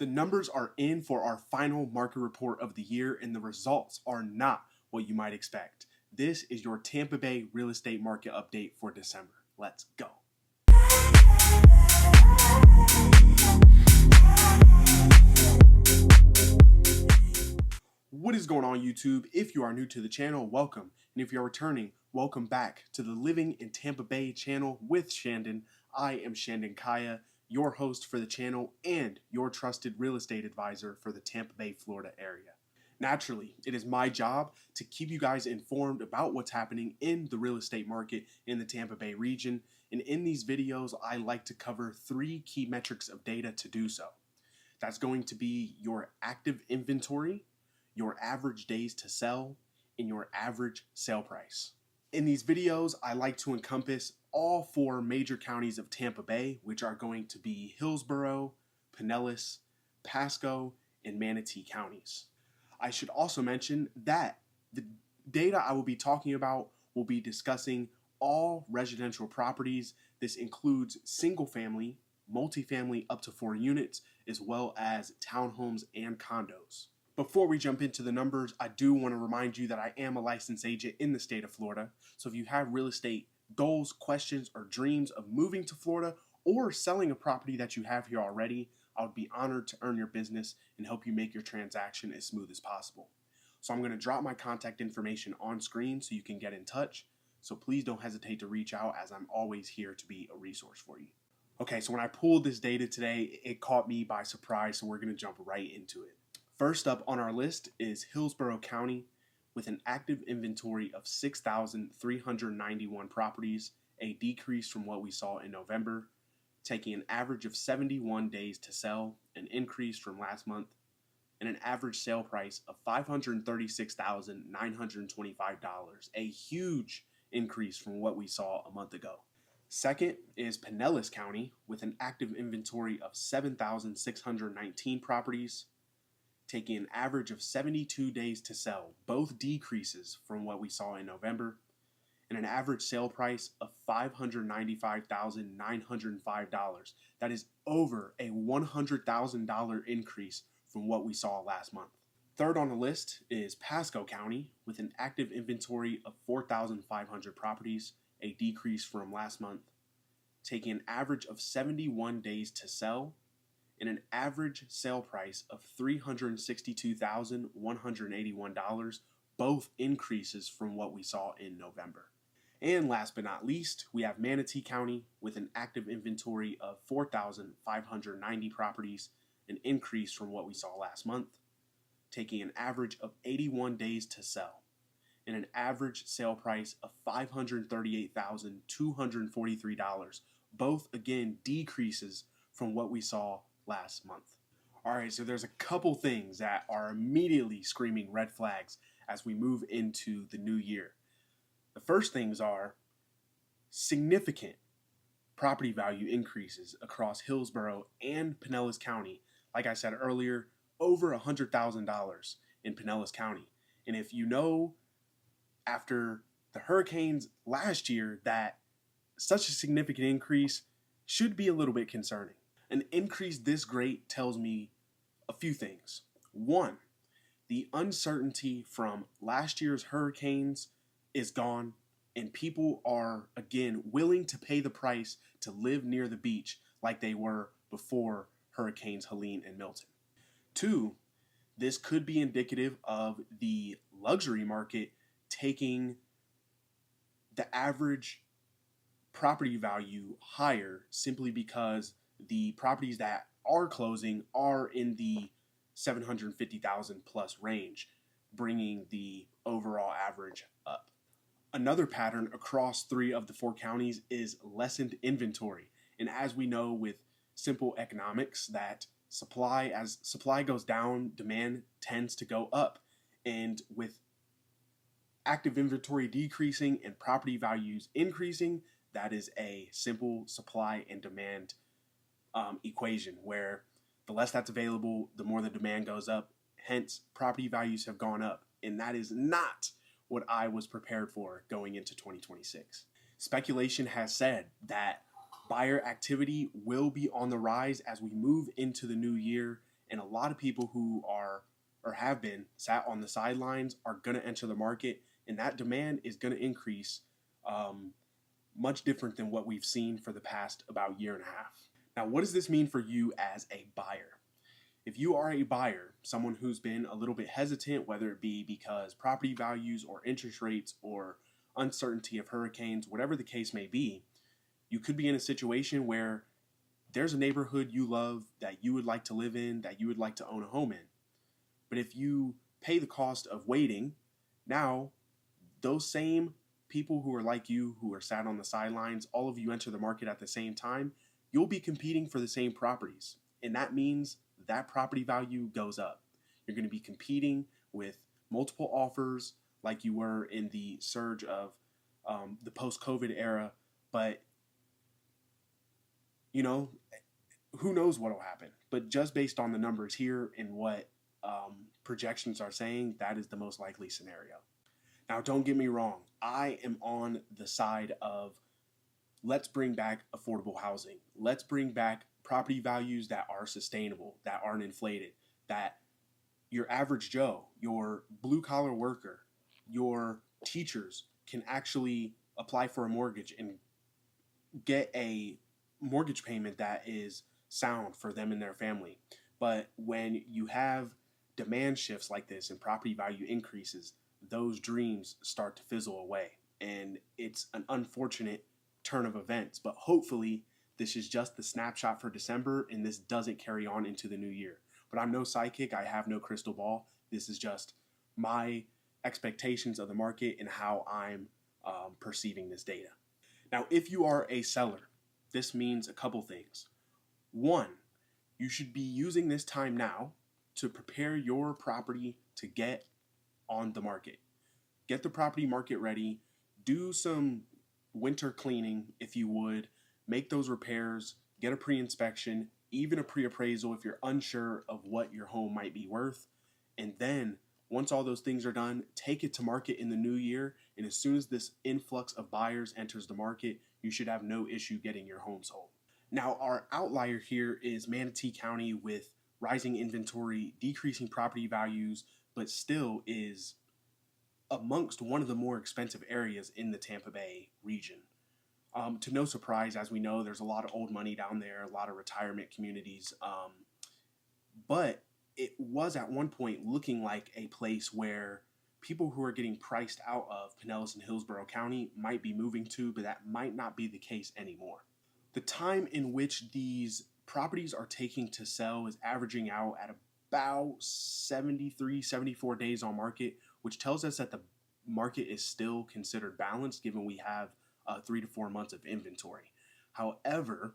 The numbers are in for our final market report of the year, and the results are not what you might expect. This is your Tampa Bay real estate market update for December. Let's go. What is going on, YouTube? If you are new to the channel, welcome. And if you're returning, welcome back to the Living in Tampa Bay channel with Shandon. I am Shandon Kaya, your host for the channel and your trusted real estate advisor for the Tampa Bay, Florida area. Naturally, it is my job to keep you guys informed about what's happening in the real estate market in the Tampa Bay region. And in these videos, I like to cover 3 key metrics of data to do so. That's going to be your active inventory, your average days to sell, and your average sale price. In these videos, I like to encompass all 4 major counties of Tampa Bay, which are going to be Hillsborough, Pinellas, Pasco, and Manatee counties. I should also mention that the data I will be talking about will be discussing all residential properties. This includes single family, multifamily up to 4 units, as well as townhomes and condos. Before we jump into the numbers, I do want to remind you that I am a licensed agent in the state of Florida. So if you have real estate goals, questions, or dreams of moving to Florida or selling a property that you have here already, I would be honored to earn your business and help you make your transaction as smooth as possible. So I'm going to drop my contact information on screen so you can get in touch. So please don't hesitate to reach out, as I'm always here to be a resource for you. Okay, so when I pulled this data today, it caught me by surprise, so we're going to jump right into it. First up on our list is Hillsborough County with an active inventory of 6,391 properties, a decrease from what we saw in November, taking an average of 71 days to sell, an increase from last month, and an average sale price of $536,925, a huge increase from what we saw a month ago. Second is Pinellas County with an active inventory of 7,619 properties, taking an average of 72 days to sell, both decreases from what we saw in November, and an average sale price of $595,905. That is over a $100,000 increase from what we saw last month. Third on the list is Pasco County with an active inventory of 4,500 properties, a decrease from last month, taking an average of 71 days to sell, and an average sale price of $362,181, both increases from what we saw in November. And last but not least, we have Manatee County with an active inventory of 4,590 properties, an increase from what we saw last month, taking an average of 81 days to sell, and an average sale price of $538,243, both again decreases from what we saw last month. Alright, so there's a couple things that are immediately screaming red flags as we move into the new year. The first things are significant property value increases across Hillsborough and Pinellas County. Like I said earlier, over $100,000 in Pinellas County. And if you know, after the hurricanes last year, that such a significant increase should be a little bit concerning. An increase this great tells me a few things. One, the uncertainty from last year's hurricanes is gone, and people are, again, willing to pay the price to live near the beach like they were before Hurricanes Helene and Milton. 2, this could be indicative of the luxury market taking the average property value higher simply because the properties that are closing are in the $750,000 plus range, bringing the overall average up. Another pattern across 3 of the 4 counties is lessened inventory. And as we know with simple economics, that as supply goes down, demand tends to go up. And with active inventory decreasing and property values increasing, that is a simple supply and demand equation where the less that's available, the more the demand goes up. Hence, property values have gone up. And that is not what I was prepared for going into 2026. Speculation has said that buyer activity will be on the rise as we move into the new year, And a lot of people who are or have been sat on the sidelines are going to enter the market, and that demand is going to increase much different than what we've seen for the past about year and a half. Now, what does this mean for you as a buyer? If you are a buyer, someone who's been a little bit hesitant, whether it be because property values or interest rates or uncertainty of hurricanes, whatever the case may be, you could be in a situation where there's a neighborhood you love that you would like to live in, that you would like to own a home in. But if you pay the cost of waiting, now those same people who are like you, who are sat on the sidelines, all of you enter the market at the same time, you'll be competing for the same properties. And that means that property value goes up. You're going to be competing with multiple offers like you were in the surge of the post-COVID era. But, you know, who knows what will happen. But just based on the numbers here and what projections are saying, that is the most likely scenario. Now, don't get me wrong. I am on the side of let's bring back affordable housing. Let's bring back property values that are sustainable, that aren't inflated, that your average Joe, your blue-collar worker, your teachers can actually apply for a mortgage and get a mortgage payment that is sound for them and their family. But when you have demand shifts like this and property value increases, those dreams start to fizzle away. And it's an unfortunate turn of events, but hopefully this is just the snapshot for December and this doesn't carry on into the new year. But I'm no psychic. I have no crystal ball. This is just my expectations of the market and how I'm perceiving this data. Now, if you are a seller, this means a couple things. One, you should be using this time now to prepare your property to get on the market. Get the property market ready. Do some winter cleaning if you would. Make those repairs. Get a pre-inspection, even a pre-appraisal if you're unsure of what your home might be worth. And then once all those things are done, take it to market in the new year. And as soon as this influx of buyers enters the market, you should have no issue getting your home sold. Now, our outlier here is Manatee County with rising inventory, decreasing property values, but still is amongst one of the more expensive areas in the Tampa Bay region. To no surprise, as we know, there's a lot of old money down there, a lot of retirement communities. But it was at one point looking like a place where people who are getting priced out of Pinellas and Hillsborough County might be moving to, but that might not be the case anymore. The time in which these properties are taking to sell is averaging out at about 73, 74 days on market, which tells us that the market is still considered balanced given we have 3 to 4 months of inventory. However,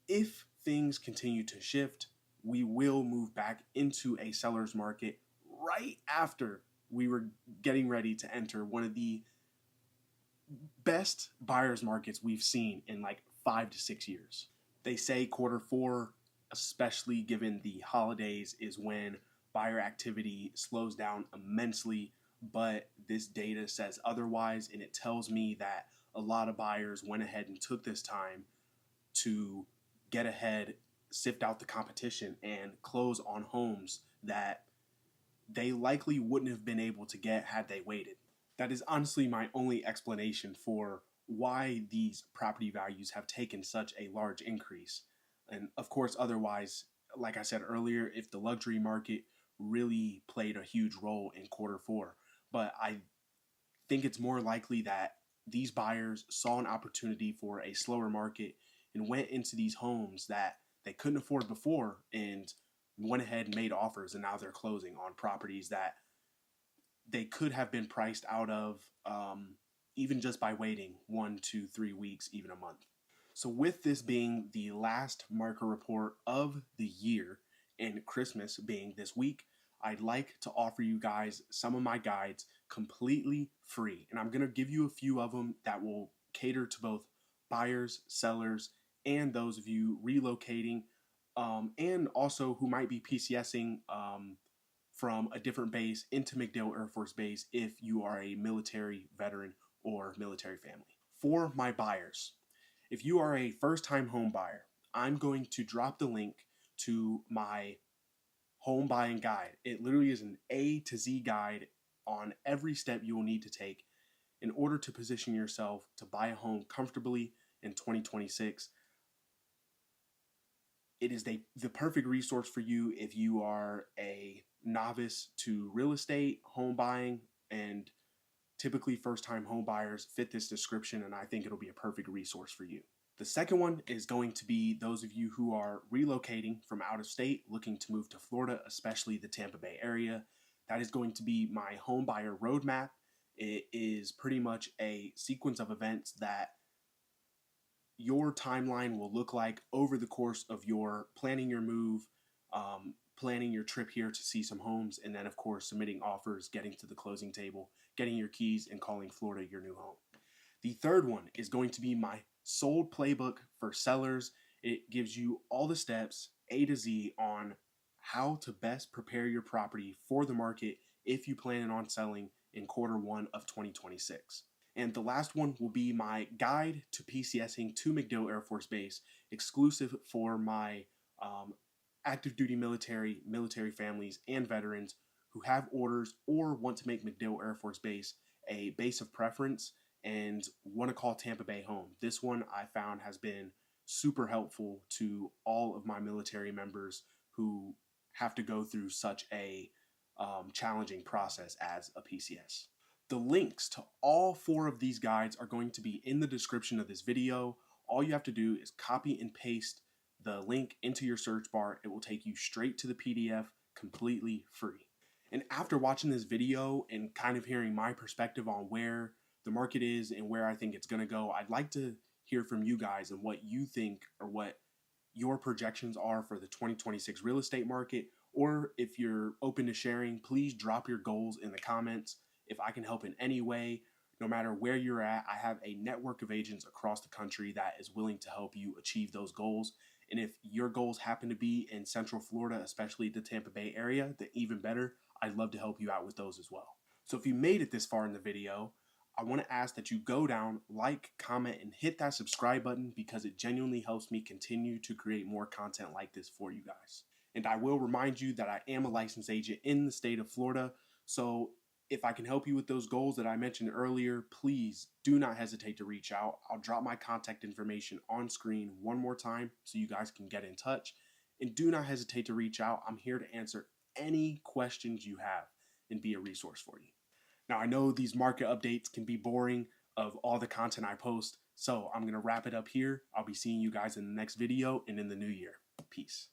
if things continue to shift, we will move back into a seller's market right after we were getting ready to enter one of the best buyer's markets we've seen in like 5 to 6 years. They say Q4, especially given the holidays, is when buyer activity slows down immensely, but this data says otherwise, and it tells me that a lot of buyers went ahead and took this time to get ahead, sift out the competition, and close on homes that they likely wouldn't have been able to get had they waited. That is honestly my only explanation for why these property values have taken such a large increase. And of course, otherwise, like I said earlier, if the luxury market really played a huge role in Q4, but I think it's more likely that these buyers saw an opportunity for a slower market and went into these homes that they couldn't afford before and went ahead and made offers, and now they're closing on properties that they could have been priced out of even just by waiting 1 to 3 weeks, even a month. So with this being the last market report of the year and Christmas being this week, I'd like to offer you guys some of my guides completely free. And I'm going to give you a few of them that will cater to both buyers, sellers, and those of you relocating, and also who might be PCSing from a different base into MacDill Air Force Base if you are a military veteran or military family. For my buyers, if you are a first-time home buyer, I'm going to drop the link to my home buying guide. It literally is an A to Z guide on every step you will need to take in order to position yourself to buy a home comfortably in 2026. It is the perfect resource for you if you are a novice to real estate, home buying, and typically first-time home buyers fit this description, and I think it'll be a perfect resource for you. The second one is going to be those of you who are relocating from out of state, looking to move to Florida, especially the Tampa Bay area. That is going to be my home buyer roadmap. It is pretty much a sequence of events that your timeline will look like over the course of your planning your move, planning your trip here to see some homes, and then of course submitting offers, getting to the closing table, getting your keys, and calling Florida your new home. The third one is going to be my sold playbook for sellers. It gives you all the steps A to Z on how to best prepare your property for the market if you plan on selling in Q1 of 2026. And the last one will be my guide to PCSing to MacDill Air Force Base, exclusive for my active duty military families, and veterans who have orders or want to make MacDill Air Force Base a base of preference and want to call Tampa Bay home. This one I found has been super helpful to all of my military members who have to go through such a challenging process as a PCS. The links to all 4 of these guides are going to be in the description of this video. All you have to do is copy and paste the link into your search bar. It will take you straight to the PDF completely free. And after watching this video and kind of hearing my perspective on where the market is and where I think it's going to go, I'd like to hear from you guys and what you think or what your projections are for the 2026 real estate market. Or if you're open to sharing, please drop your goals in the comments. If I can help in any way, no matter where you're at, I have a network of agents across the country that is willing to help you achieve those goals. And if your goals happen to be in Central Florida, especially the Tampa Bay area, then even better, I'd love to help you out with those as well. So if you made it this far in the video, I want to ask that you go down, like, comment, and hit that subscribe button because it genuinely helps me continue to create more content like this for you guys. And I will remind you that I am a licensed agent in the state of Florida, so if I can help you with those goals that I mentioned earlier, please do not hesitate to reach out. I'll drop my contact information on screen one more time so you guys can get in touch. And do not hesitate to reach out. I'm here to answer any questions you have and be a resource for you. Now, I know these market updates can be boring of all the content I post, so I'm going to wrap it up here. I'll be seeing you guys in the next video and in the new year. Peace.